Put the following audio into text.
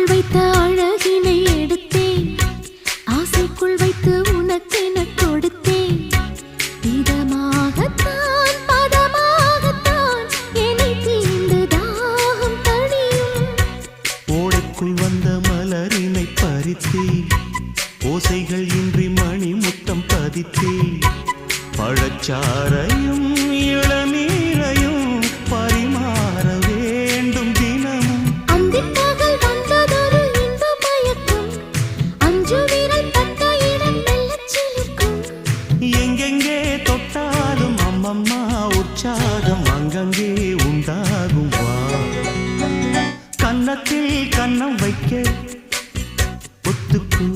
வைத்த அழகினை எடுத்தேன், ஆசைக்குள் வைத்து உனக்கென கொடுத்தேன். இதமாகத்தான் பதமாகத்தான் என்னை தீண்டு தாகம் தணியும். ஓடைக்குள் வந்த மலரினை பறித்தேன், ஓசைகள் இன்றி மணி முத்தம் பதித்தேன். பழச்சாரையும் இளநீரையும் பரிமாற வேண்டும் தினமும். அந்திப்பகல் வந்ததொரு இன்ப மயக்கம், அஞ்சு விரல் பட்ட இடம் மெல்லச் சிலிர்க்கும். எங்கெங்கே தொட்டாலும் அம்மம்மா உற்சாகம் அங்கங்கே உண்டாகும். வா கன்னத்தில் கன்னம் வைக்க ஒத்துக்கு